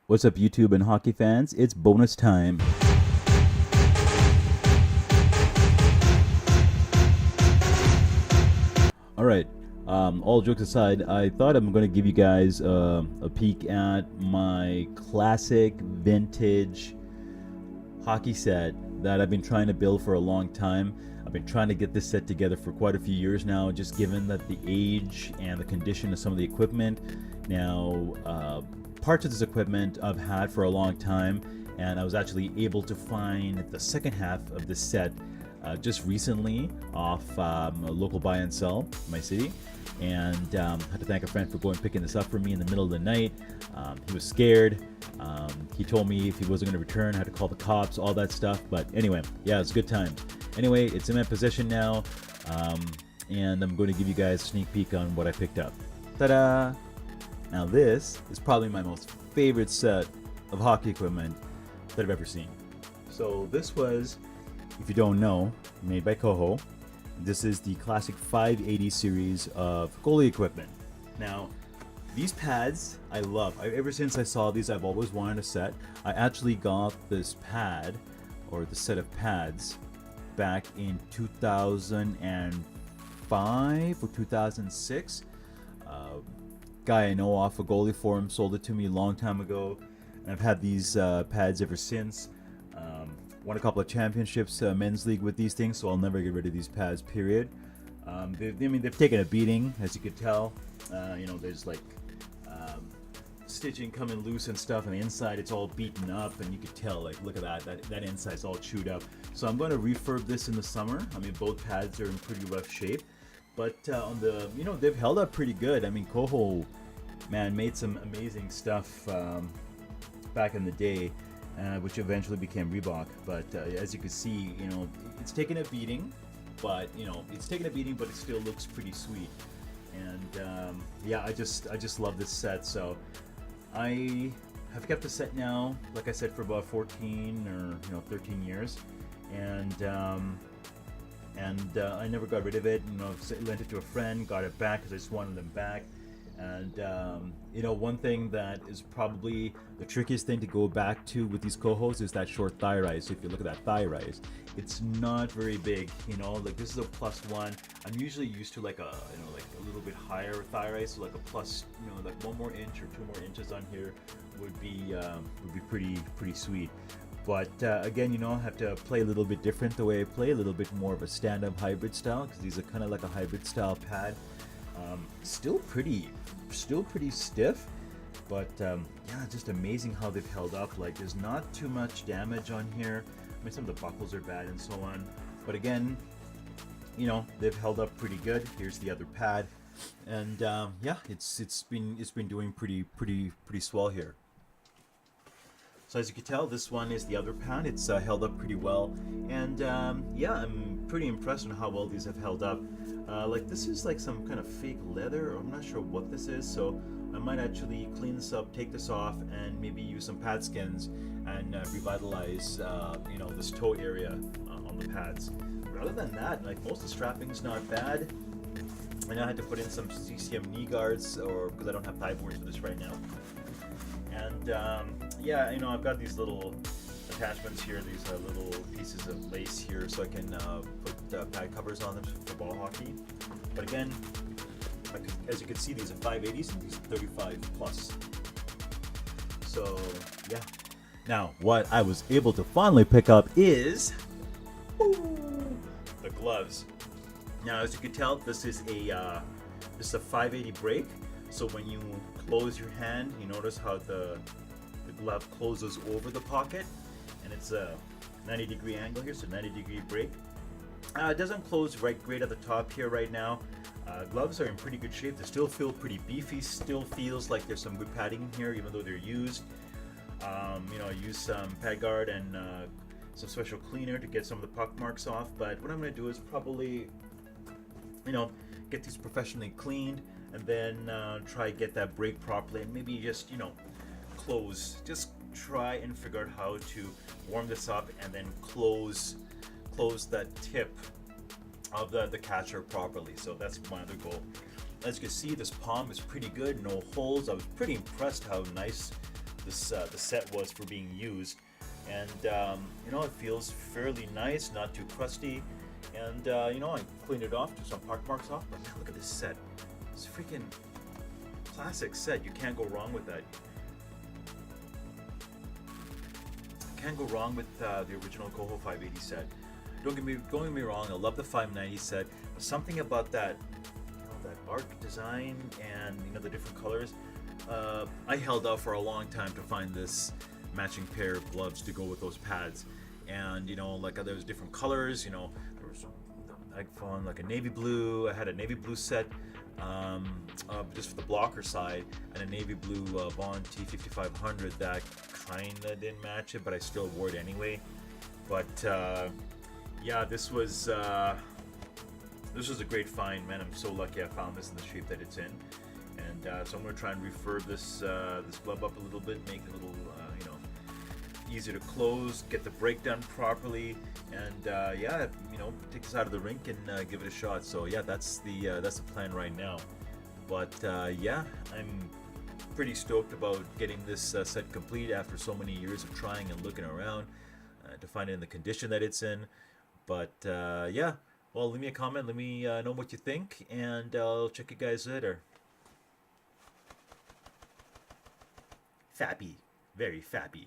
What's up, YouTube and hockey fans? It's bonus time. All right. All jokes aside, I thought I'm going to give you guys a peek at my classic vintage hockey set that I've been trying to build for a long time. I've been trying to get this set together for quite a few years now, just given that the age and the condition of some of the equipment. Now, parts of this equipment I've had for a long time, and I was actually able to find the second half of this set just recently off a local buy and sell in my city, and had to thank a friend for going picking this up for me in the middle of the night. He was scared. He told me if he wasn't going to return, I had to call the cops, all that stuff. But anyway, yeah, it's a good time. Anyway, it's in my possession now, and I'm going to give you guys a sneak peek on what I picked up. Ta-da! Now this is probably my most favorite set of hockey equipment that I've ever seen. So this was, if you don't know, made by Koho. This is the classic 580 series of goalie equipment. Now, these pads I love. Ever since I saw these, I've always wanted a set. I actually got this pad, or the set of pads, back in 2005 or 2006. Guy I know off a goalie forum sold it to me a long time ago, and I've had these pads ever since. Won a couple of championships, men's league with these things, so I'll never get rid of these pads. Period. They've taken a beating, as you could tell. There's like stitching coming loose and stuff, and the inside it's all beaten up, and you could tell, like, look at that inside's all chewed up. So I'm going to refurb this in the summer. I mean, both pads are in pretty rough shape, but on the they've held up pretty good. I mean, Koho, man, made some amazing stuff back in the day. Which eventually became Reebok. But as you can see, it's taken a beating, but it still looks pretty sweet. And yeah, I just love this set. So I have kept the set now, like I said, for about 14 or 13 years, and I never got rid of it. Lent it to a friend, got it back because I just wanted them back. And one thing that is probably the trickiest thing to go back to with these Kohos is that short thigh rise. So if you look at that thigh rise, it's not very big. Like this is a +1. I'm usually used to like a little bit higher thigh rise, so like a plus, like 1 more inch or 2 more inches on here would be pretty sweet. But again, I have to play a little bit different the way I play, a little bit more of a stand-up hybrid style, because these are kind of like a hybrid style pad. Still pretty stiff, but yeah, just amazing how they've held up. Like, there's not too much damage on here. I mean, some of the buckles are bad and so on, but again, they've held up pretty good. Here's the other pad, and yeah, it's been doing pretty swell here. So as you can tell, this one is the other pad. It's held up pretty well, and yeah, I'm pretty impressed on how well these have held up. Like, this is like some kind of fake leather, or I'm not sure what this is, so I might actually clean this up, take this off, and maybe use some pad skins and revitalize this toe area on the pads. But other than that, like, most of the strapping's not bad. I know I had to put in some CCM knee guards, because I don't have thigh boards for this right now. And yeah, I've got these little attachments here, these little pieces of lace here, so I can put pad covers on them for ball hockey. But again, as you can see, these are 580s and these 35 plus. So yeah. Now, what I was able to finally pick up is the gloves. Now, as you can tell, this is a 580 break. So when you close your hand, you notice how the glove closes over the pocket, and it's a 90-degree angle here, so 90-degree break. It doesn't close great at the top here right now. Gloves are in pretty good shape. They still feel pretty beefy. Still feels like there's some good padding in here, even though they're used. I use some pad guard and some special cleaner to get some of the puck marks off. But what I'm going to do is probably, get these professionally cleaned, and then try to get that break properly, and maybe just close. Just try and figure out how to warm this up and then close that tip of the catcher properly. So that's my other goal. As you can see, this palm is pretty good, no holes. I was pretty impressed how nice the set was for being used, and it feels fairly nice, not too crusty, and I cleaned it off, took some park marks off. But man, look at this set. It's a freaking classic set. You can't go wrong with that. Can't go wrong with the original Koho 580 set. Don't get me wrong. I love the 590 set. But something about that, that arc design and the different colors. I held out for a long time to find this matching pair of gloves to go with those pads, and like there was different colors. There was I found like a navy blue. I had a navy blue set. Just for the blocker side, and a navy blue Vaughn T5500 that kinda didn't match it, but I still wore it anyway. But yeah, this was a great find, man. I'm so lucky I found this in the shape that it's in, and so I'm gonna try and refurb this glove up a little bit, make it a little easier to close, get the break done properly, and yeah, take this out of the rink and give it a shot. So yeah, that's the plan right now. But yeah, I'm pretty stoked about getting this set complete after so many years of trying and looking around to find it in the condition that it's in. But yeah, well, leave me a comment, let me know what you think, and I'll check you guys later. Fappy, very fappy.